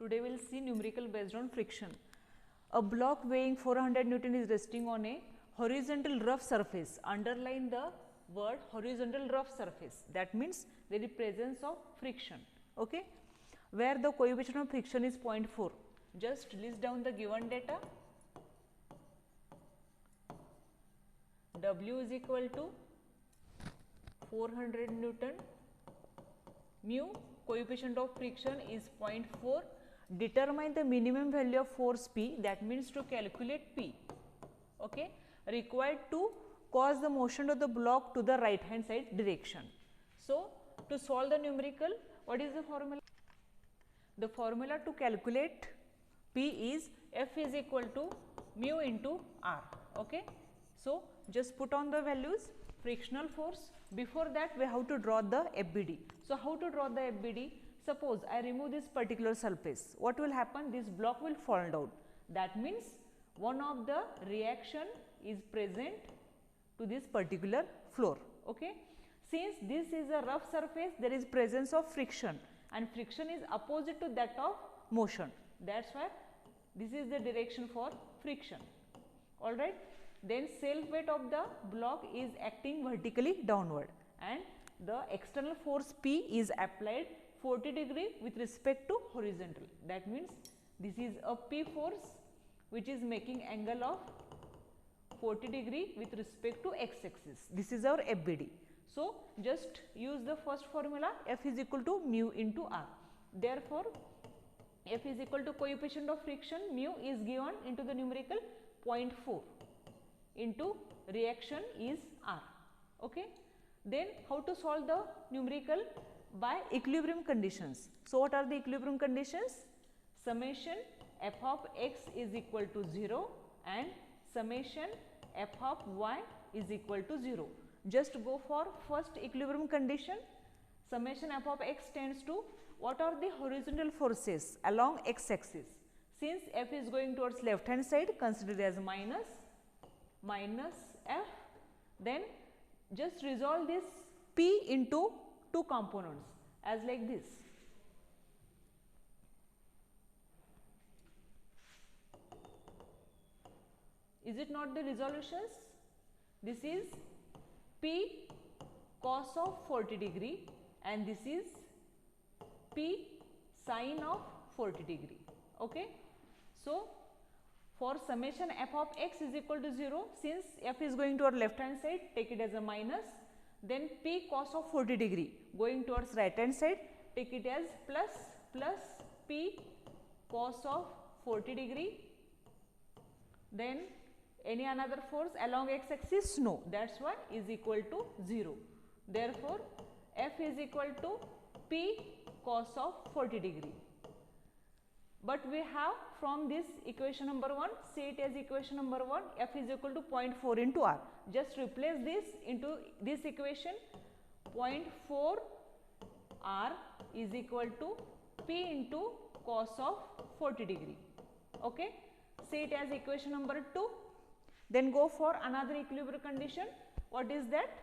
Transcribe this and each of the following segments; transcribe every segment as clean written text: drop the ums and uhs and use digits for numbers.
Today we will see numerical based on friction. A block weighing 400 Newton is resting on a horizontal rough surface. Underline the word horizontal rough surface. That means there is presence of friction. Okay, where the coefficient of friction is 0.4. Just list down the given data. W is equal to 400 Newton, mu coefficient of friction is 0.4. Determine the minimum value of force P, that means to calculate P, okay, required to cause the motion of the block to the right hand side direction. So, to solve the numerical, what is the formula? The formula to calculate P is F is equal to mu into R. Okay. So, just put on the values. Frictional force. Before that, we have to draw the FBD. So, how to draw the FBD? Suppose I remove this particular surface. What will happen? This block will fall down. That means one of the reaction is present to this particular floor. Okay. Since this is a rough surface, there is presence of friction, and friction is opposite to that of motion. That's why this is the direction for friction. All right. Then self weight of the block is acting vertically downward, and the external force P is applied 40 degree with respect to horizontal. That means this is a P force which is making angle of 40 degree with respect to x axis. This is our FBD. So, just use the first formula, F is equal to mu into R. Therefore, F is equal to coefficient of friction, mu is given into the numerical 0.4 into reaction is R. Okay. Then how to solve the numerical? By equilibrium conditions. So, what are the equilibrium conditions? Summation f of x is equal to 0 and summation f of y is equal to 0. Just go for first equilibrium condition. Summation f of x tends to what are the horizontal forces along x axis. Since f is going towards left hand side, consider as minus f. Then just resolve this P into two components as like this. Is it not the resolutions? This is P cos of 40 degree and this is P sin of 40 degree. Okay. So, for summation f of x is equal to 0, since f is going to our left hand side, take it as a minus. Then P cos of 40 degree going towards right hand side, take it as plus P cos of 40 degree. Then any another force along x axis? No, that is why is equal to 0. Therefore, F is equal to P cos of 40 degree. But we have from this equation number 1, say it as equation number 1, F is equal to 0.4 into R. Just replace this into this equation. 0.4 R is equal to P into cos of 40 degree. Okay. Say it as equation number 2. Then go for another equilibrium condition. What is that?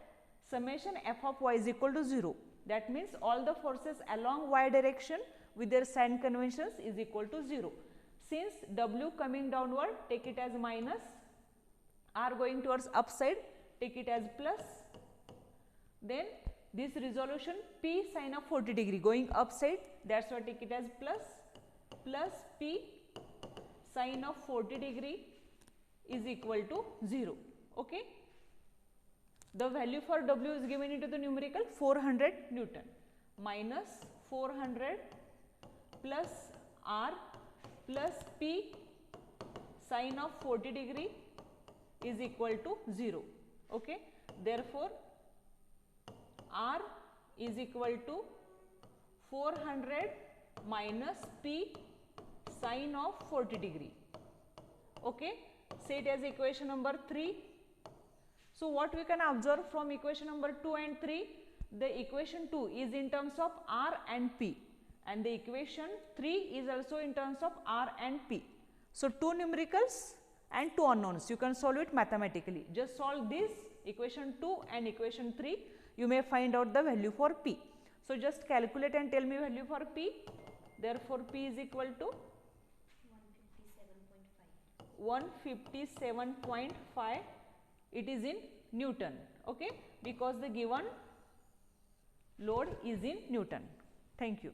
Summation f of y is equal to 0. That means all the forces along y direction with their sign conventions is equal to 0. Since W coming downward, take it as minus, R going towards upside, take it as plus. Then this resolution P sin of 40 degree going upside, that is why take it as plus P sin of 40 degree is equal to 0. Okay. The value for W is given into the numerical 400 Newton minus 400 plus R plus P sin of 40 degree is equal to 0. Okay. Therefore, R is equal to 400 minus P sin of 40 degree. Okay. Say it as equation number 3. So, what we can observe from equation number 2 and 3, the equation 2 is in terms of R and P and the equation 3 is also in terms of R and P. So, two numericals and two unknowns, you can solve it mathematically. Just solve this equation 2 and equation 3, you may find out the value for P. So, just calculate and tell me value for P. therefore P is equal to 157.5. It is in Newton, okay, because the given load is in Newton. Thank you.